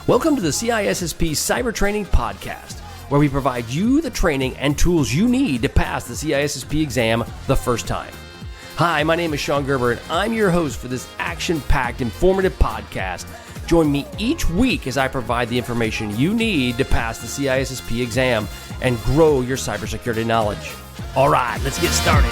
Welcome to the CISSP Cyber Training Podcast, where we provide you the training and tools you need to pass the CISSP exam the first time. Hi, my name is Sean Gerber, and I'm your host for this action-packed, informative podcast. Join me each week as I provide the information you need to pass the CISSP exam and grow your cybersecurity knowledge. All right, let's get started.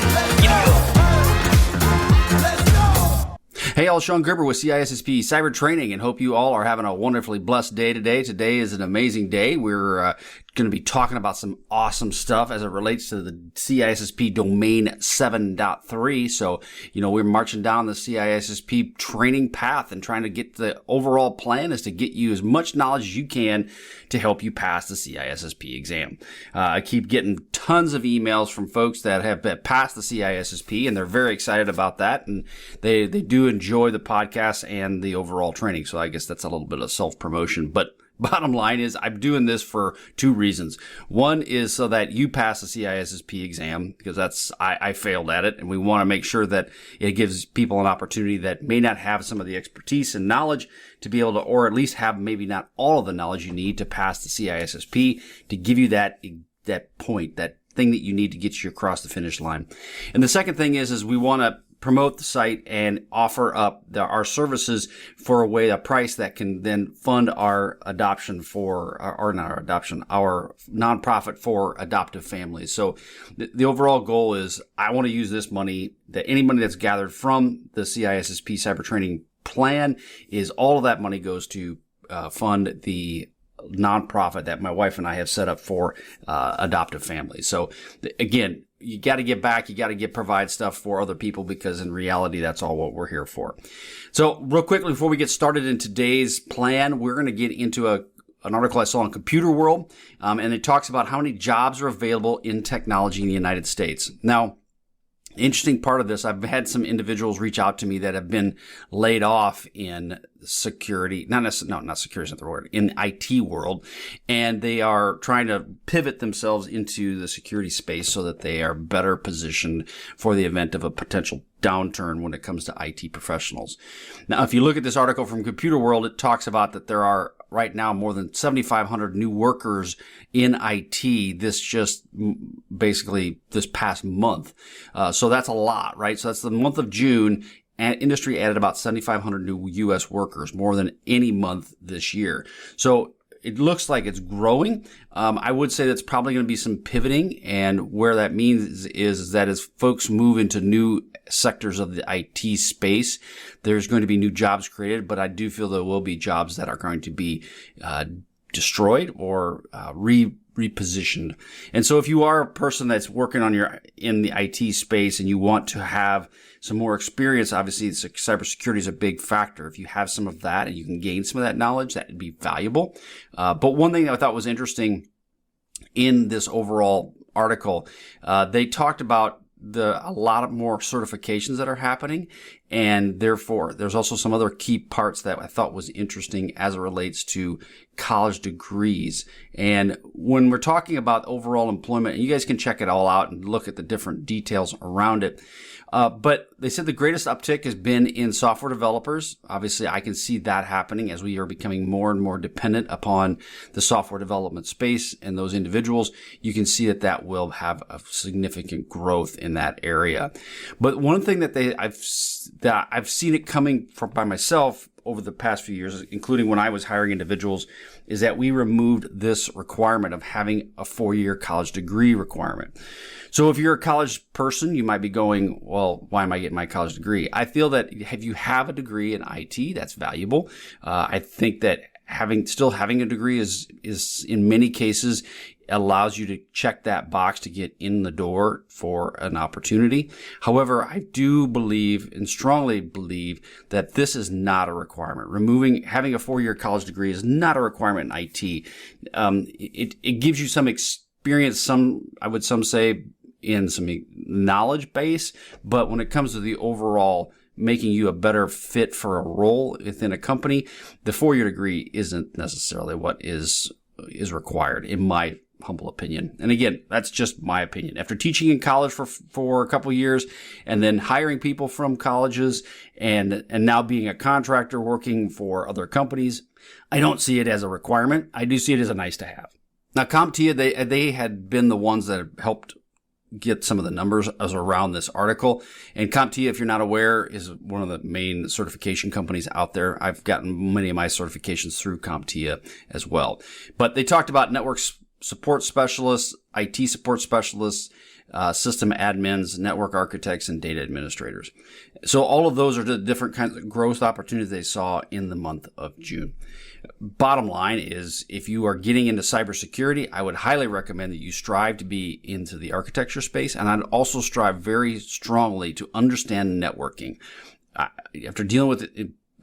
Hey, all, Sean Gerber with CISSP Cyber Training, and hope you all are having a wonderfully blessed day today. Today is an amazing day. We're going to be talking about some awesome stuff as it relates to the CISSP Domain 7.3. So, we're marching down the CISSP training path and trying to get the overall plan is to get you as much knowledge as you can to help you pass the CISSP exam. I keep getting tons of emails from folks that have passed the CISSP, and they're very excited about that, and they do enjoy the podcast and the overall training. So I guess that's a little bit of self-promotion, but bottom line is I'm doing this for two reasons. One is so that you pass the CISSP exam, because I failed at it, and we want to make sure that it gives people an opportunity that may not have some of the expertise and knowledge to be able to, or at least have maybe not all of the knowledge you need to pass the CISSP, to give you that point, that thing that you need to get you across the finish line. And the second thing is we want to promote the site and offer up our services for a price that can then fund our adoption our nonprofit for adoptive families. So the overall goal is I want to use this money, that any money that's gathered from the CISSP Cyber Training plan, is all of that money goes to fund the nonprofit that my wife and I have set up for adoptive families. So again, you got to give back. You got to provide stuff for other people, because in reality, that's all what we're here for. So real quickly, before we get started in today's plan, we're going to get into an article I saw on Computer World, and it talks about how many jobs are available in technology in the United States. Now, the interesting part of this, I've had some individuals reach out to me that have been laid off in security, not security is not the word, in IT world, and they are trying to pivot themselves into the security space so that they are better positioned for the event of a potential downturn when it comes to IT professionals. Now, if you look at this article from Computer World, it talks about that there are right now more than 7,500 new workers in IT basically this past month. So that's a lot, right? So that's the month of June, and industry added about 7,500 new U.S. workers, more than any month this year. So it looks like it's growing. I would say that's probably going to be some pivoting, and where that means is that as folks move into new sectors of the IT space, there's going to be new jobs created, but I do feel there will be jobs that are going to be destroyed or repositioned. And so if you are a person that's working in the IT space and you want to have some more experience, obviously cybersecurity is a big factor. If you have some of that and you can gain some of that knowledge, that would be valuable. But one thing that I thought was interesting in this overall article, they talked about a lot of more certifications that are happening, and therefore there's also some other key parts that I thought was interesting as it relates to college degrees. And when we're talking about overall employment, and you guys can check it all out and look at the different details around it. But they said the greatest uptick has been in software developers. Obviously, I can see that happening as we are becoming more and more dependent upon the software development space and those individuals. You can see that will have a significant growth in that area. But one thing that I've seen it coming by myself over the past few years, including when I was hiring individuals, is that we removed this requirement of having a 4-year college degree requirement. So if you're a college person, you might be going, well, why am I getting my college degree? I feel that if you have a degree in IT, that's valuable. I think that still having a degree is in many cases allows you to check that box to get in the door for an opportunity. However, I do believe and strongly believe that this is not a requirement. Having a 4-year college degree is not a requirement in IT. It gives you some experience, some say in some knowledge base, but when it comes to the overall making you a better fit for a role within a company, the 4-year degree isn't necessarily what is required, in my humble opinion. And again, that's just my opinion. After teaching in college for a couple of years and then hiring people from colleges and now being a contractor working for other companies, I don't see it as a requirement. I do see it as a nice to have. Now, CompTIA, they had been the ones that helped get some of the numbers as around this article. And CompTIA, if you're not aware, is one of the main certification companies out there. I've gotten many of my certifications through CompTIA as well. But they talked about network support specialists, IT support specialists, system admins, network architects, and data administrators. So all of those are the different kinds of growth opportunities they saw in the month of June. Bottom line is, if you are getting into cybersecurity, I would highly recommend that you strive to be into the architecture space, and I'd also strive very strongly to understand networking. After dealing with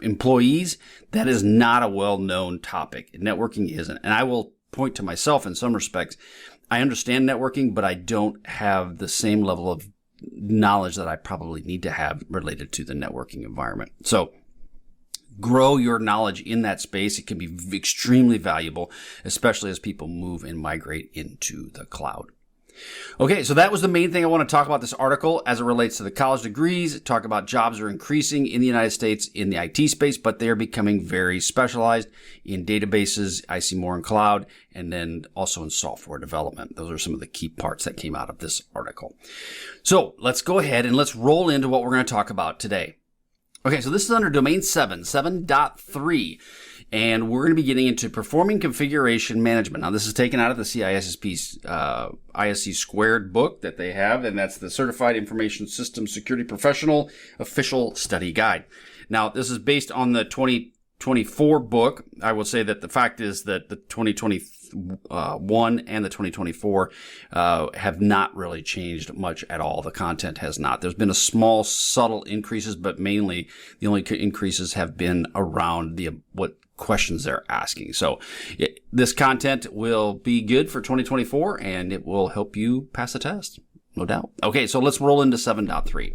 employees, that is not a well-known topic. Networking isn't. And I will point to myself in some respects. I understand networking, but I don't have the same level of knowledge that I probably need to have related to the networking environment. So grow your knowledge in that space. It can be extremely valuable, especially as people move and migrate into the cloud. Okay, so that was the main thing I want to talk about this article as it relates to the college degrees. Talk about jobs are increasing in the United States in the IT space, but they're becoming very specialized in databases. I see more in cloud and then also in software development. Those are some of the key parts that came out of this article. So let's go ahead and let's roll into what we're going to talk about today. Okay, so this is under domain 7.3. And we're going to be getting into performing configuration management. Now, this is taken out of the CISSP ISC Squared book that they have, and that's the Certified Information Systems Security Professional Official Study Guide. Now, this is based on the 2024 book. I will say that the fact is that the 2021 and the 2024 have not really changed much at all. The content has not. There's been a small, subtle increases, but mainly the only increases have been around what questions they're asking. So this content will be good for 2024 and it will help you pass the test, no doubt. Okay, so let's roll into 7.3.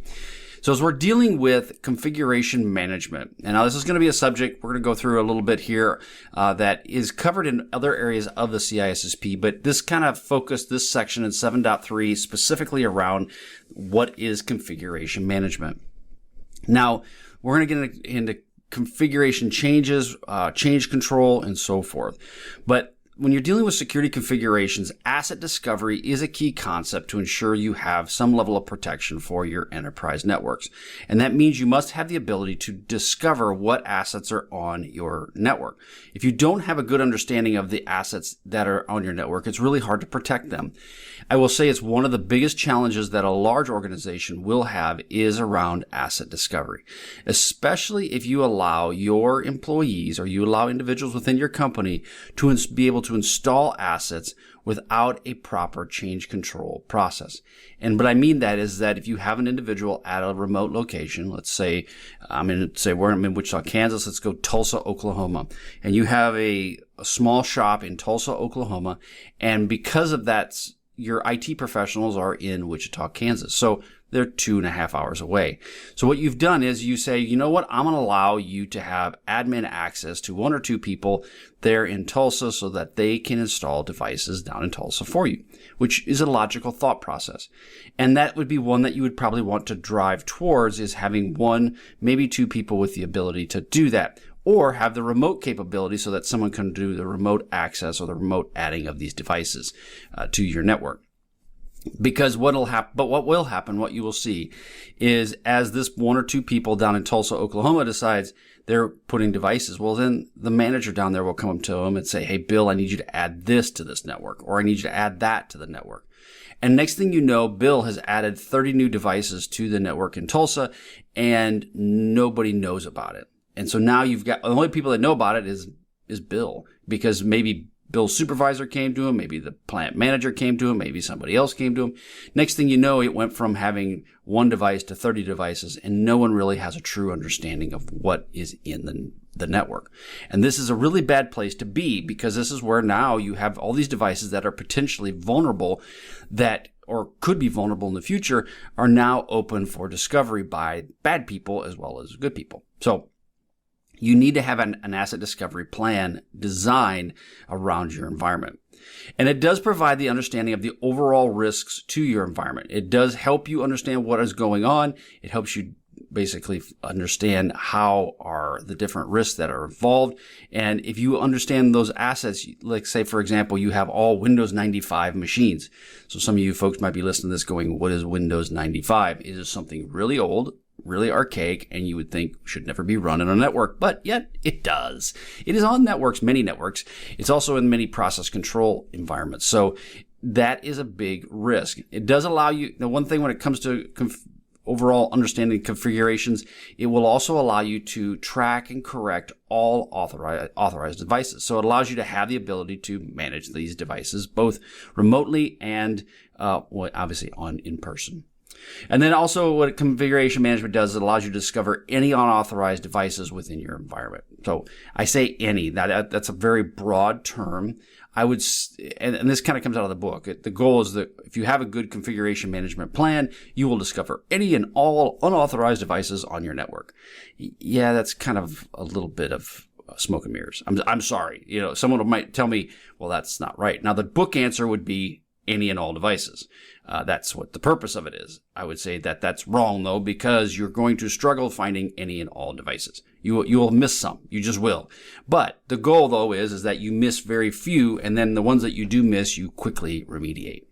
So as we're dealing with configuration management, and now this is going to be a subject we're going to go through a little bit here that is covered in other areas of the CISSP, but this kind of focused this section in 7.3 specifically around what is configuration management. Now, we're going to get into configuration changes, change control, and so forth. But when you're dealing with security configurations, asset discovery is a key concept to ensure you have some level of protection for your enterprise networks. And that means you must have the ability to discover what assets are on your network. If you don't have a good understanding of the assets that are on your network, it's really hard to protect them. I will say it's one of the biggest challenges that a large organization will have is around asset discovery, especially if you allow your employees or you allow individuals within your company to be able to install assets without a proper change control process. And what I mean that is that if you have an individual at a remote location, let's say, we're in Wichita, Kansas, let's go Tulsa, Oklahoma, and you have a small shop in Tulsa, Oklahoma, and because of that, your IT professionals are in Wichita, Kansas. So they're 2.5 hours away. So what you've done is you say, you know what, I'm going to allow you to have admin access to 1 or 2 people there in Tulsa so that they can install devices down in Tulsa for you, which is a logical thought process. And that would be one that you would probably want to drive towards, is having 1, maybe 2 people with the ability to do that, or have the remote capability so that someone can do the remote access or the remote adding of these devices to your network. Because what will happen, what you will see is as this 1 or 2 people down in Tulsa, Oklahoma decides they're putting devices, well, then the manager down there will come up to them and say, hey, Bill, I need you to add this to this network, or I need you to add that to the network. And next thing you know, Bill has added 30 new devices to the network in Tulsa and nobody knows about it. And so now you've got the only people that know about it is Bill, because maybe Bill's supervisor came to him, maybe the plant manager came to him, maybe somebody else came to him. Next thing you know, it went from having 1 device to 30 devices, and no one really has a true understanding of what is in the network. And this is a really bad place to be, because this is where now you have all these devices that are potentially vulnerable, that or could be vulnerable in the future, are now open for discovery by bad people as well as good people. So you need to have an asset discovery plan designed around your environment. And it does provide the understanding of the overall risks to your environment. It does help you understand what is going on. It helps you basically understand how are the different risks that are involved. And if you understand those assets, like say, for example, you have all Windows 95 machines. So some of you folks might be listening to this going, what is Windows 95? It is something really old, really archaic, and you would think should never be run on a network, but yet it does. It is on networks, many networks. It's also in many process control environments. So that is a big risk. It does allow you, the one thing when it comes to overall understanding configurations, it will also allow you to track and correct all authorized devices. So it allows you to have the ability to manage these devices both remotely and obviously in person. And then also what configuration management does, it allows you to discover any unauthorized devices within your environment. So I say any, that's a very broad term. I would, and this kind of comes out of the book. The goal is that if you have a good configuration management plan, you will discover any and all unauthorized devices on your network. Yeah, that's kind of a little bit of smoke and mirrors. I'm sorry. Someone might tell me, well, that's not right. Now, the book answer would be any and all devices. That's what the purpose of it is. I would say that that's wrong, though, because you're going to struggle finding any and all devices. You will miss some. You just will. But the goal, though, is that you miss very few, and then the ones that you do miss, you quickly remediate.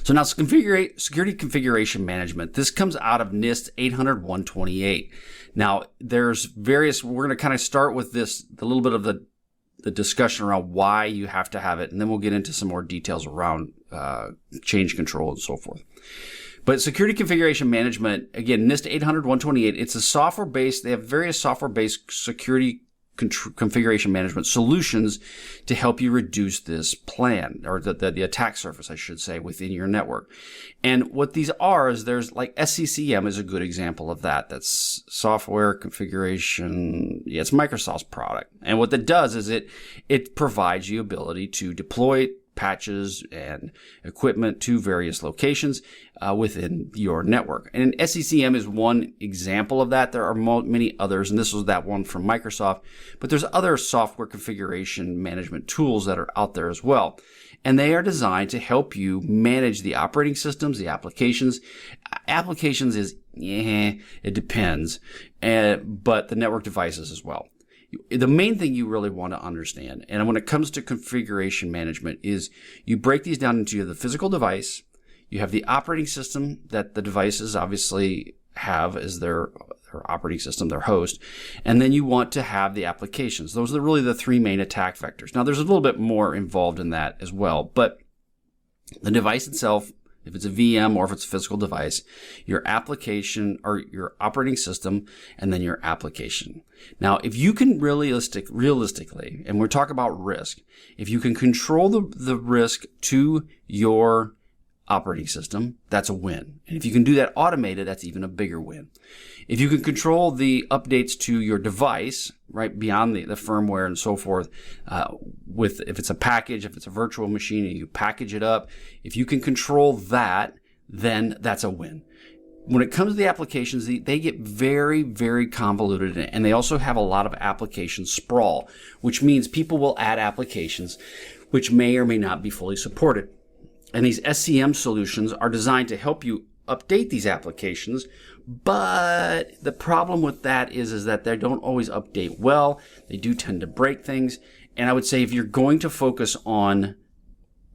So now security configuration management. This comes out of NIST 800-128. Now, there's various, we're going to kind of start with this, a little bit of the discussion around why you have to have it, and then we'll get into some more details around change control and so forth. But security configuration management, again, NIST 800-128, it's a software-based, they have various software-based security configuration management solutions to help you reduce this plan, or the attack surface, I should say, within your network. And what these are is there's like SCCM is a good example of that. That's software configuration. Yeah, it's Microsoft's product. And what that does is it provides you ability to deploy patches and equipment to various locations within your network. And SCCM is one example of that. There are many others, and this was that one from Microsoft. But there's other software configuration management tools that are out there as well. And they are designed to help you manage the operating systems, the applications. Applications is, it depends, but the network devices as well. The main thing you really want to understand, and when it comes to configuration management, is you break these down into the physical device, you have the operating system that the devices obviously have as their operating system, their host, and then you want to have the applications. Those are really the three main attack vectors. Now, there's a little bit more involved in that as well, but the device itself, if it's a VM or if it's a physical device, your application or your operating system, and then your application. Now, if you can realistically, and we're talking about risk, if you can control the risk to your operating system, that's a win. And if you can do that automated, that's even a bigger win. If you can control the updates to your device, right, beyond the firmware and so forth, if it's a package, if it's a virtual machine, and you package it up, if you can control that, then that's a win. When it comes to the applications, they get very, very convoluted, and they also have a lot of application sprawl, which means people will add applications which may or may not be fully supported. And these SCM solutions are designed to help you update these applications, but the problem with that is that they don't always update well. They do tend to break things. And I would say if you're going to focus on,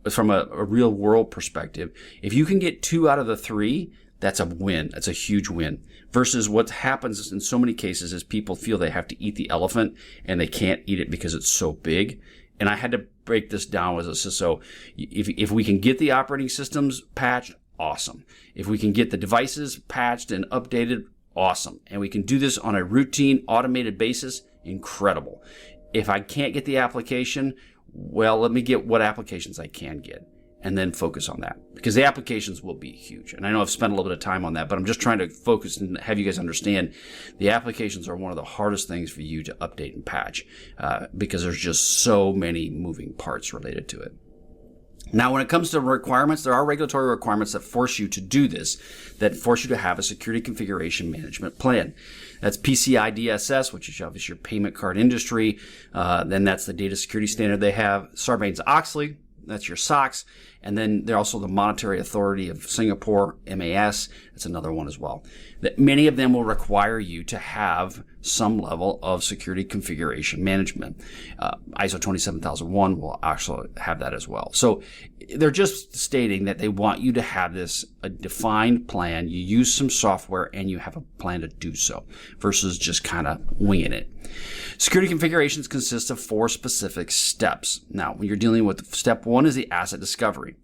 from a real world perspective, if you can get 2 out of the 3, that's a win. That's a huge win. Versus what happens in so many cases is people feel they have to eat the elephant and they can't eat it because it's so big. And I had to break this down as a CISO. If we can get the operating systems patched, awesome. If we can get the devices patched and updated, awesome. And we can do this on a routine, automated basis, incredible. If I can't get the application, well, let me get what applications I can get and then focus on that, because the applications will be huge. And I know I've spent a little bit of time on that, but I'm just trying to focus and have you guys understand the applications are one of the hardest things for you to update and patch because there's just so many moving parts related to it. Now, when it comes to requirements, there are regulatory requirements that force you to do this, that force you to have a security configuration management plan. That's PCI DSS, which is obviously your payment card industry. Then that's the data security standard they have. Sarbanes-Oxley, that's your SOX. And then they're also the Monetary Authority of Singapore, MAS. That's another one as well. That many of them will require you to have some level of security configuration management. ISO 27001 will actually have that as well. So they're just stating that they want you to have this a defined plan. You use some software and you have a plan to do so versus just kind of winging it. Security configurations consist of 4 specific steps. Now, when you're dealing with step 1 is the asset discovery.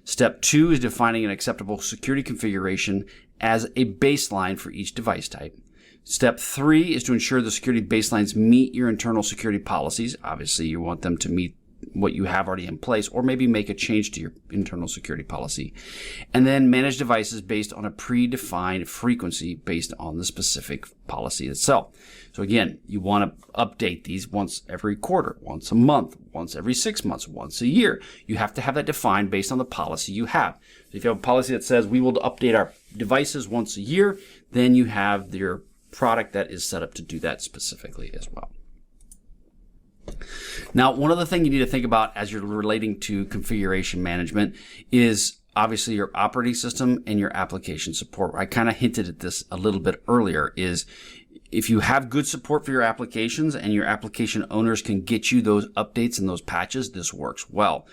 Step 2 is defining an acceptable security configuration as a baseline for each device type. Step 3 is to ensure the security baselines meet your internal security policies. Obviously, you want them to meet what you have already in place, or maybe make a change to your internal security policy. And then manage devices based on a predefined frequency based on the specific policy itself. So again, you want to update these once every quarter, once a month, once every 6 months, once a year. You have to have that defined based on the policy you have. So if you have a policy that says we will update our devices once a year, then you have your product that is set up to do that specifically as well. Now, one other thing you need to think about as you're relating to configuration management is obviously your operating system and your application support. I kind of hinted at this a little bit earlier, is if you have good support for your applications and your application owners can get you those updates and those patches, this works well.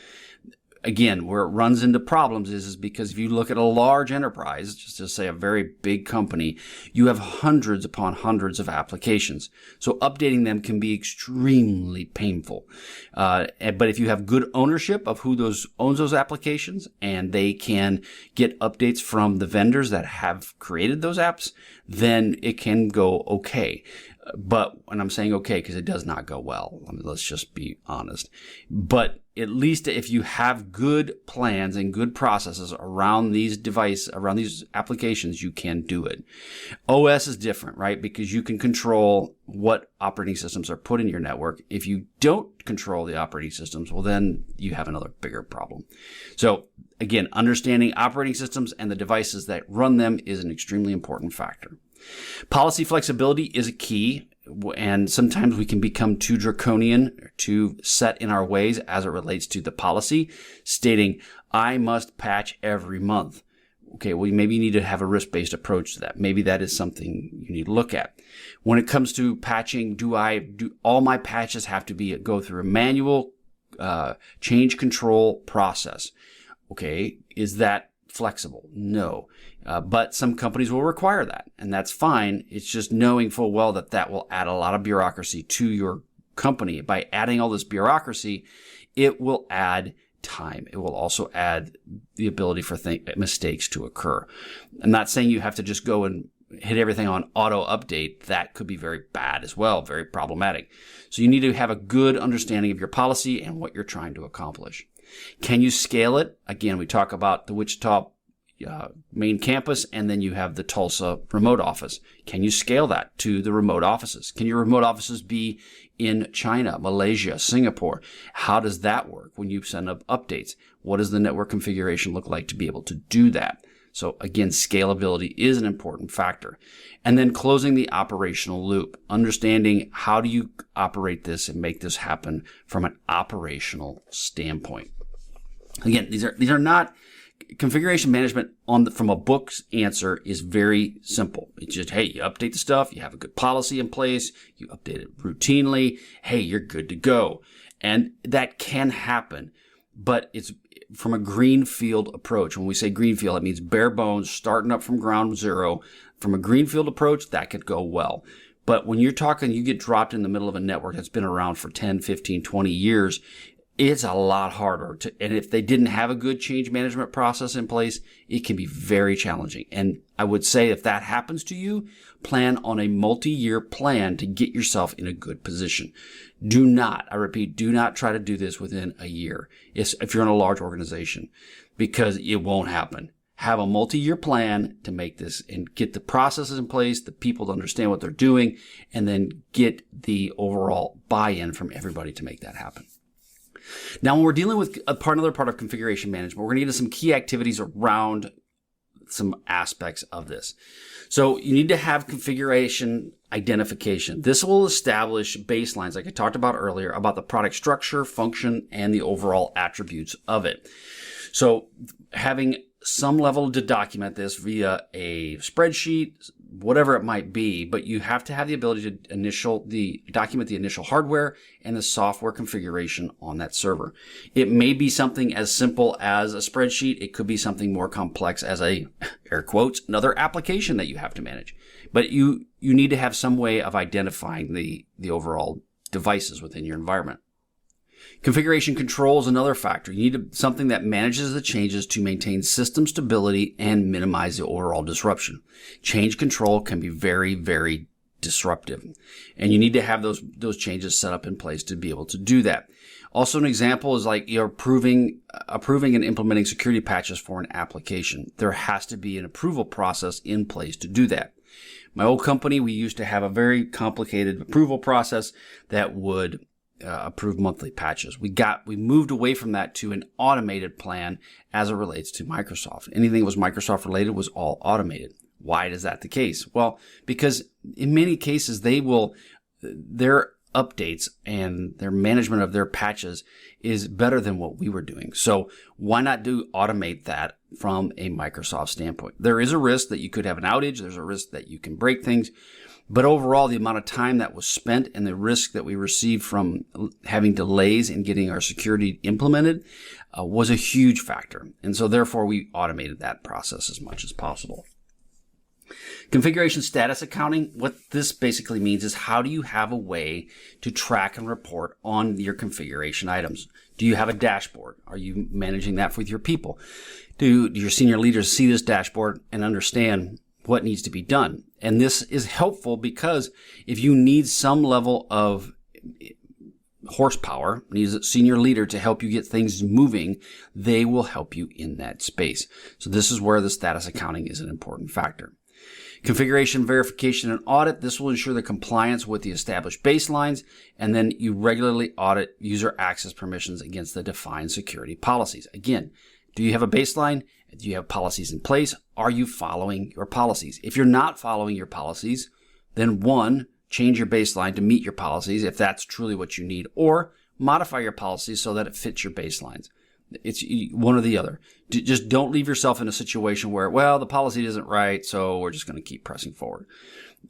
Again, where it runs into problems is because if you look at a large enterprise, just to say a very big company, you have hundreds upon hundreds of applications. So updating them can be extremely painful. But if you have good ownership of who owns those applications and they can get updates from the vendors that have created those apps, then it can go okay. But, and I'm saying okay because it does not go well. I mean, let's just be honest. But at least if you have good plans and good processes around these applications, you can do it. OS is different, right? Because you can control what operating systems are put in your network. If you don't control the operating systems, well, then you have another bigger problem. So again, understanding operating systems and the devices that run them is an extremely important factor. Policy flexibility is a key, and sometimes we can become too draconian, too set in our ways as it relates to the policy, stating, I must patch every month. Okay, well, maybe you need to have a risk-based approach to that. Maybe that is something you need to look at. When it comes to patching, do all my patches have to go through a manual change control process? Okay, is that flexible? No. But some companies will require that, and that's fine. It's just knowing full well that will add a lot of bureaucracy to your company. By adding all this bureaucracy, it will add time. It will also add the ability for mistakes to occur. I'm not saying you have to just go and hit everything on auto update. That could be very bad as well, very problematic. So you need to have a good understanding of your policy and what you're trying to accomplish. Can you scale it? Again, we talk about the Wichita main campus, and then you have the Tulsa remote office. Can you scale that to the remote offices? Can your remote offices be in China, Malaysia, Singapore? How does that work when you send up updates? What does the network configuration look like to be able to do that? So again, scalability is an important factor. And then closing the operational loop, understanding how do you operate this and make this happen from an operational standpoint. Again, these are not configuration management from a book's answer is very simple. It's just, hey, you update the stuff, you have a good policy in place, you update it routinely, hey, you're good to go. And that can happen, but it's from a greenfield approach. When we say greenfield, it means bare bones, starting up from ground zero. From a greenfield approach, that could go well. But when you're talking, you get dropped in the middle of a network that's been around for 10, 15, 20 years, it's a lot harder and if they didn't have a good change management process in place, it can be very challenging. And I would say if that happens to you, plan on a multi-year plan to get yourself in a good position. Do not try to do this within a year if you're in a large organization, because it won't happen. Have a multi-year plan to make this and get the processes in place, the people to understand what they're doing, and then get the overall buy-in from everybody to make that happen. Now, when we're dealing with another part of configuration management, we're going to get into some key activities around some aspects of this. So you need to have configuration identification. This will establish baselines, like I talked about earlier, about the product structure, function, and the overall attributes of it. So having some level to document this via a spreadsheet, whatever it might be, but you have to have the ability to document the initial hardware and the software configuration on that server. It may be something as simple as a spreadsheet. It could be something more complex as air quotes, another application that you have to manage. But you need to have some way of identifying the overall devices within your environment. Configuration control is another factor. You need something that manages the changes to maintain system stability and minimize the overall disruption. Change control can be very, very disruptive, and you need to have those changes set up in place to be able to do that. Also, an example is like you're approving and implementing security patches for an application. There has to be an approval process in place to do that. My old company, we used to have a very complicated approval process that would approve monthly patches. We moved away from that to an automated plan as it relates to Microsoft. Anything that was Microsoft related was all automated. Why is that the case? Well, because in many cases their updates and their management of their patches is better than what we were doing. So why not automate that from a Microsoft standpoint? There is a risk that you could have an outage. There's a risk that you can break things. But overall, the amount of time that was spent and the risk that we received from having delays in getting our security implemented was a huge factor. And so therefore, we automated that process as much as possible. Configuration status accounting, what this basically means is how do you have a way to track and report on your configuration items? Do you have a dashboard? Are you managing that with your people? Do your senior leaders see this dashboard and understand what needs to be done? And this is helpful because if you need some level of horsepower, needs a senior leader to help you get things moving, they will help you in that space. So this is where the status accounting is an important factor. Configuration verification and audit. This will ensure the compliance with the established baselines, and then you regularly audit user access permissions against the defined security policies. Again, do you have a baseline? Do you have policies in place? Are you following your policies? If you're not following your policies, then one, change your baseline to meet your policies if that's truly what you need, or modify your policies so that it fits your baselines. It's one or the other. Just don't leave yourself in a situation where, well, the policy isn't right, so we're just going to keep pressing forward.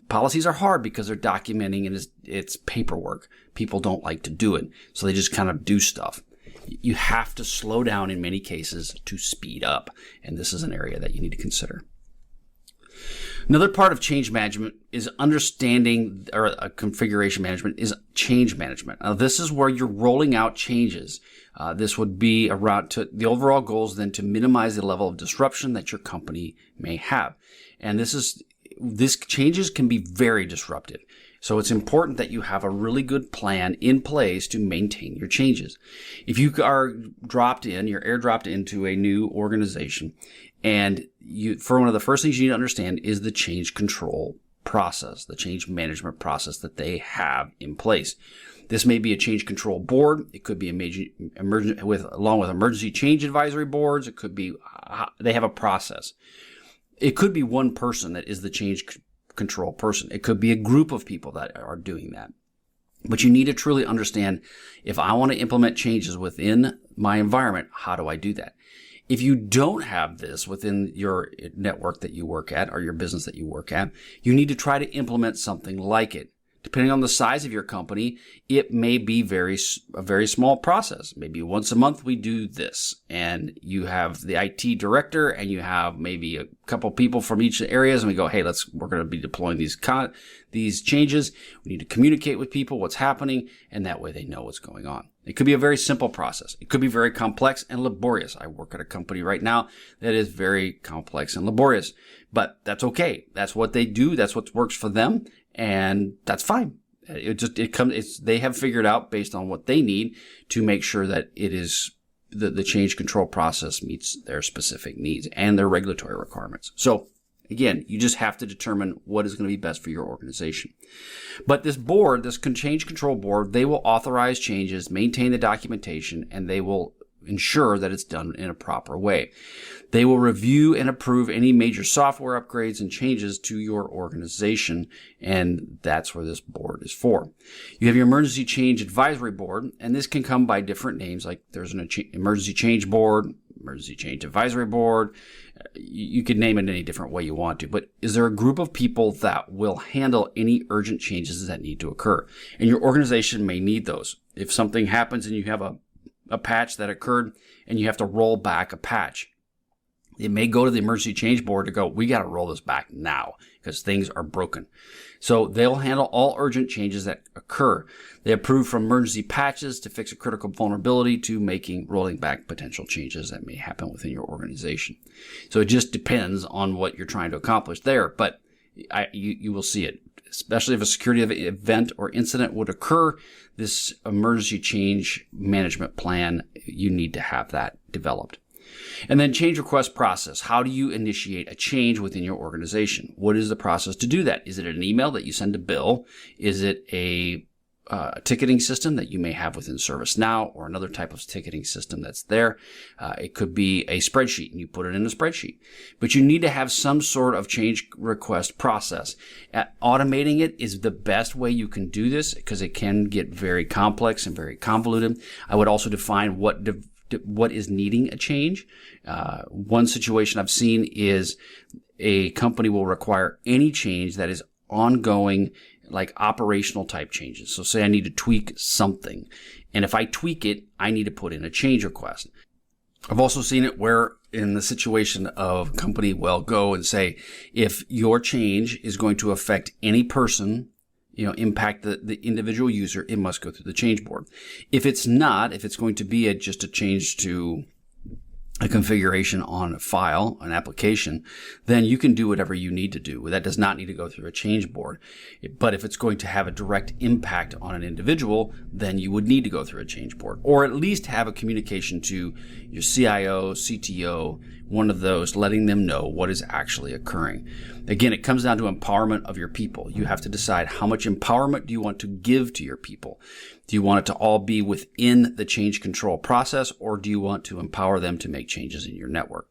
Policies are hard because they're documenting and it's paperwork. People don't like to do it, so they just kind of do stuff. You have to slow down in many cases to speed up, and this is an area that you need to consider. Another part of change management is understanding, or configuration management is change management. Now, this is where you're rolling out changes. This would be around the overall goals then to minimize the level of disruption that your company may have. And this changes can be very disruptive. So it's important that you have a really good plan in place to maintain your changes. If you are you're airdropped into a new organization, and one of the first things you need to understand is the change control process, the change management process that they have in place. This may be a change control board. It could be along with emergency change advisory boards. It could be they have a process. It could be one person that is the change control person. It could be a group of people that are doing that. But you need to truly understand, if I want to implement changes within my environment, how do I do that? If you don't have this within your network that you work at or your business that you work at, you need to try to implement something like it. Depending on the size of your company, it may be a very small process. Maybe once a month we do this, and you have the IT director and you have maybe a couple people from each areas, and we go, hey, we're going to be deploying these changes. We need to communicate with people what's happening, and that way they know what's going on. It could be a very simple process. It could be very complex and laborious. I work at a company right now that is very complex and laborious, but that's okay. That's what they do. That's what works for them. And that's fine. They have figured out based on what they need to make sure that it is the change control process meets their specific needs and their regulatory requirements. So Again, you just have to determine what is going to be best for your organization. But this board, this change control board, they will authorize changes, maintain the documentation, and they will ensure that it's done in a proper way. They will review and approve any major software upgrades and changes to your organization, and that's where this board is for. You have your emergency change advisory board, and this can come by different names, like there's an emergency change board, emergency change advisory board. You could name it any different way you want to, but is there a group of people that will handle any urgent changes that need to occur? And your organization may need those. If something happens and you have a patch that occurred and you have to roll back a patch, it may go to the emergency change board to go, we got to roll this back now because things are broken. So they'll handle all urgent changes that occur. They approve from emergency patches to fix a critical vulnerability to rolling back potential changes that may happen within your organization. So it just depends on what you're trying to accomplish there, but you will see it. Especially if a security event or incident would occur, this emergency change management plan, you need to have that developed. And then change request process. How do you initiate a change within your organization? What is the process to do that? Is it an email that you send to Bill? Is it a ticketing system that you may have within ServiceNow or another type of ticketing system that's there? It could be a spreadsheet and you put it in a spreadsheet. But you need to have some sort of change request process. Automating it is the best way you can do this because it can get very complex and very convoluted. I would also define what is needing a change. One situation I've seen is a company will require any change that is ongoing, like operational type changes. So say I need to tweak something, and if I tweak it, I need to put in a change request. I've also seen it where in the situation of a company will go and say, if your change is going to affect any person, impact the individual user, it must go through the change board. If it's not, if it's going to be just a change to a configuration on a file, an application, then you can do whatever you need to do. That does not need to go through a change board. But if it's going to have a direct impact on an individual, then you would need to go through a change board, or at least have a communication to your CIO, CTO, one of those, letting them know what is actually occurring. Again, it comes down to empowerment of your people. You have to decide how much empowerment do you want to give to your people. Do you want it to all be within the change control process, or do you want to empower them to make changes in your network?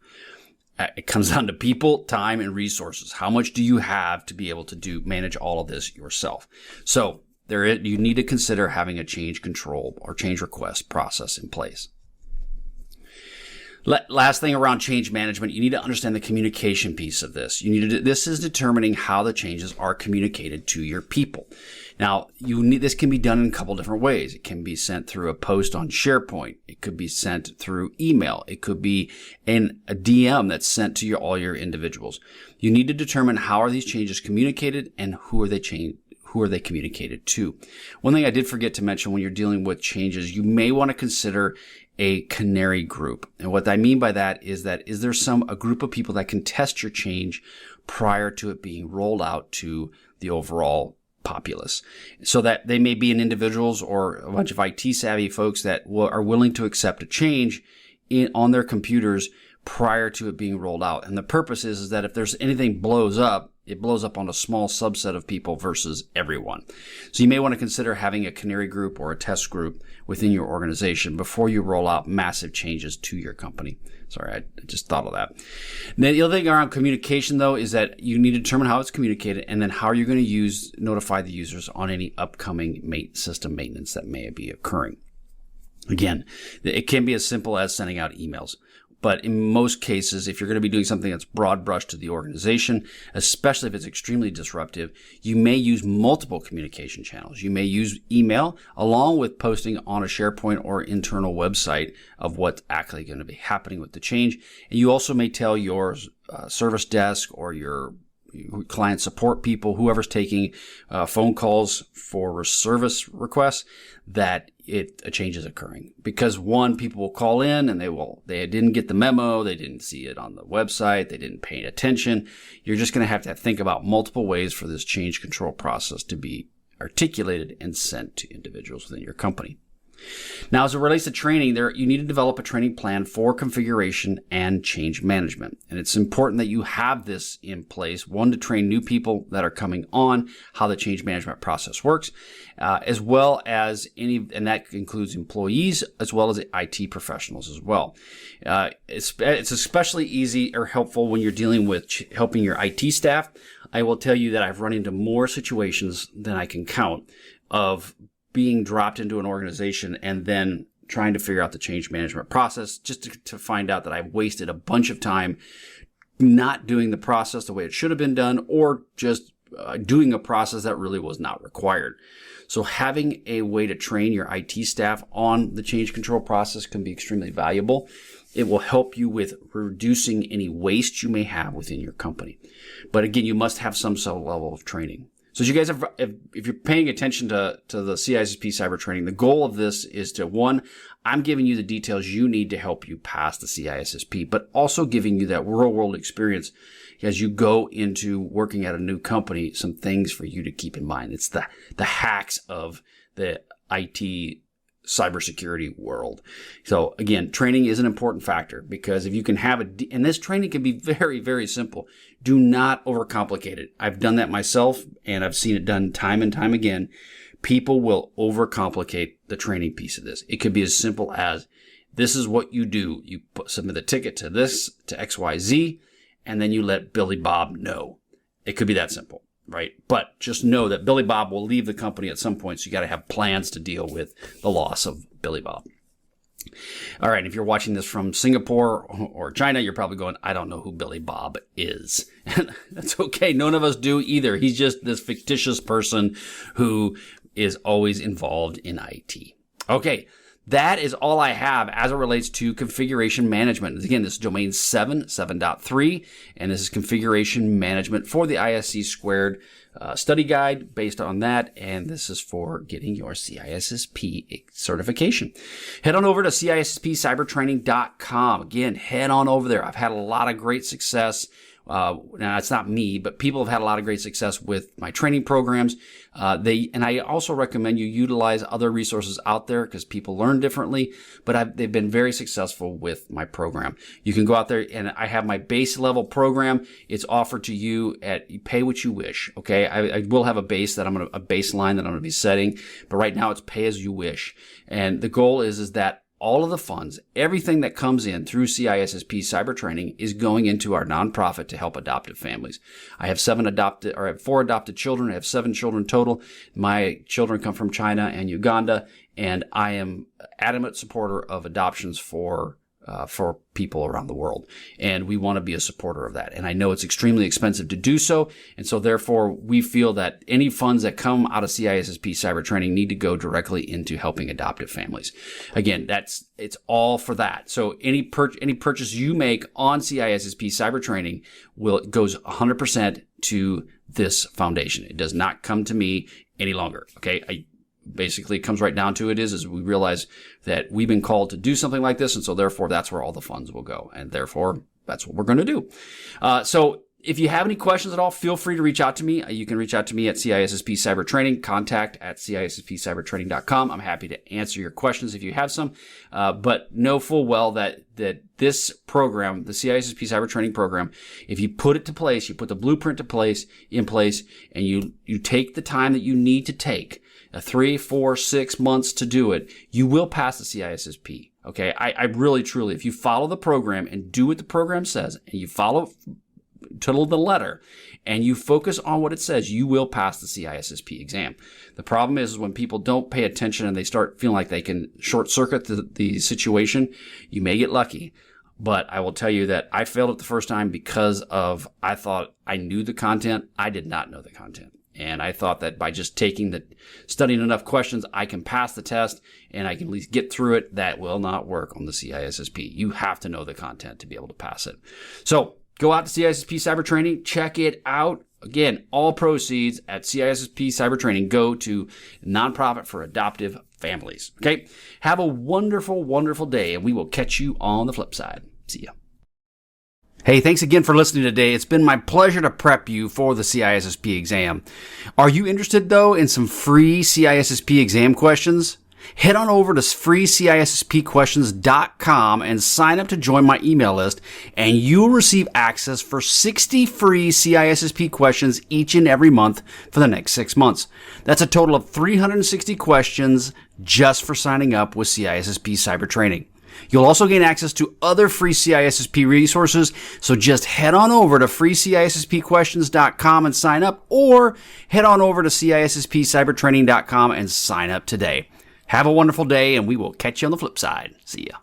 It comes down to people, time, and resources. How much do you have to be able to manage all of this yourself? So you need to consider having a change control or change request process in place. Last thing around change management, you need to understand the communication piece of this. This is determining how the changes are communicated to your people. Now, this can be done in a couple different ways. It can be sent through a post on SharePoint. It could be sent through email. It could be a DM that's sent to all your individuals. You need to determine how are these changes communicated and who are they communicated to. One thing I did forget to mention when you're dealing with changes, you may want to consider a canary group. And what I mean by that is there a group of people that can test your change prior to it being rolled out to the overall populace, so that they may be individuals or a bunch of IT savvy folks that are willing to accept a change on their computers prior to it being rolled out. And the purpose is that if there's anything blows up, it blows up on a small subset of people versus everyone. So you may want to consider having a canary group or a test group within your organization before you roll out massive changes to your company. Sorry, I just thought of that. And then the other thing around communication, though, is that you need to determine how it's communicated and then how are you going to notify the users on any upcoming system maintenance that may be occurring. Again, it can be as simple as sending out emails. But in most cases, if you're going to be doing something that's broad brush to the organization, especially if it's extremely disruptive, you may use multiple communication channels. You may use email along with posting on a SharePoint or internal website of what's actually going to be happening with the change. And you also may tell your service desk or your client support people, whoever's taking phone calls for service requests, that a change is occurring. Because people will call in and they didn't get the memo, they didn't see it on the website, they didn't pay attention. You're just going to have to think about multiple ways for this change control process to be articulated and sent to individuals within your company. Now, as it relates to training, you need to develop a training plan for configuration and change management. And it's important that you have this in place, one, to train new people that are coming on how the change management process works, as well as and that includes employees as well as IT professionals as well. It's especially easy or helpful when you're dealing with helping your IT staff. I will tell you that I've run into more situations than I can count of being dropped into an organization and then trying to figure out the change management process just to find out that I've wasted a bunch of time not doing the process the way it should have been done, or just doing a process that really was not required. So having a way to train your IT staff on the change control process can be extremely valuable. It will help you with reducing any waste you may have within your company. But again, you must have some sort of level of training. So as you guys if you're paying attention to the CISSP Cyber Training, the goal of this is to, one, I'm giving you the details you need to help you pass the CISSP, but also giving you that real world experience as you go into working at a new company, some things for you to keep in mind. It's the hacks of the IT cybersecurity world. So again, training is an important factor, because if you can have and this training can be very, very simple. Do not overcomplicate it. I've done that myself, and I've seen it done time and time again. People will overcomplicate the training piece of this. It could be as simple as, this is what you do. You submit the ticket to XYZ, and then you let Billy Bob know. It could be that simple, right? But just know that Billy Bob will leave the company at some point, so you got to have plans to deal with the loss of Billy Bob. All right, if you're watching this from Singapore or China, you're probably going, I don't know who Billy Bob is. That's okay. None of us do either. He's just this fictitious person who is always involved in IT. Okay, that is all I have as it relates to configuration management. Again, this is domain 7.3, and this is configuration management for the ISC squared study guide based on that, and this is for getting your CISSP certification. Head on over to CISSPcybertraining.com. Again, head on over there. I've had a lot of great success. Now, it's not me, but people have had a lot of great success with my training programs. And I also recommend you utilize other resources out there, because people learn differently, but they've been very successful with my program. You can go out there, and I have my base level program. It's offered to you you pay what you wish. Okay. I will have a baseline that I'm going to be setting, but right now it's pay as you wish. And the goal is that all of the funds, everything that comes in through CISSP Cyber Training, is going into our nonprofit to help adoptive families. I have 4 adopted children. I have 7 children total. My children come from China and Uganda, and I am adamant supporter of adoptions for people around the world. And we want to be a supporter of that. And I know it's extremely expensive to do so. And so therefore, we feel that any funds that come out of CISSP Cyber Training need to go directly into helping adoptive families. Again, it's all for that. So any purchase you make on CISSP Cyber Training goes 100% to this foundation. It does not come to me any longer. Okay. Basically, it comes right down to it is we realize that we've been called to do something like this, and so therefore that's where all the funds will go, and therefore that's what we're going to do. So if you have any questions at all, feel free to reach out to me. You can reach out to me at CISSP Cyber Training, contact at CISSPcybertraining.com. I'm happy to answer your questions if you have some, but know full well that this program, the CISSP Cyber Training program, if you put it to place, you put the blueprint in place, and you take the time that you need to take, 3, 4, 6 months to do it, you will pass the CISSP. Okay. I really, truly, if you follow the program and do what the program says, and you follow to the letter, and you focus on what it says, you will pass the CISSP exam. The problem is when people don't pay attention and they start feeling like they can short circuit the situation, you may get lucky. But I will tell you that I failed it the first time because I thought I knew the content. I did not know the content. And I thought that by just studying enough questions, I can pass the test and I can at least get through it. That will not work on the CISSP. You have to know the content to be able to pass it. So go out to CISSP Cyber Training, check it out. Again, all proceeds at CISSP Cyber Training go to nonprofit for adoptive families. Okay. Have a wonderful, wonderful day, and we will catch you on the flip side. See ya. Hey, thanks again for listening today. It's been my pleasure to prep you for the CISSP exam. Are you interested, though, in some free CISSP exam questions? Head on over to freeCISSPquestions.com and sign up to join my email list, and you'll receive access for 60 free CISSP questions each and every month for the next 6 months. That's a total of 360 questions just for signing up with CISSP Cyber Training. You'll also gain access to other free CISSP resources, so just head on over to freeCISSPquestions.com and sign up, or head on over to CISSPcybertraining.com and sign up today. Have a wonderful day, and we will catch you on the flip side. See ya.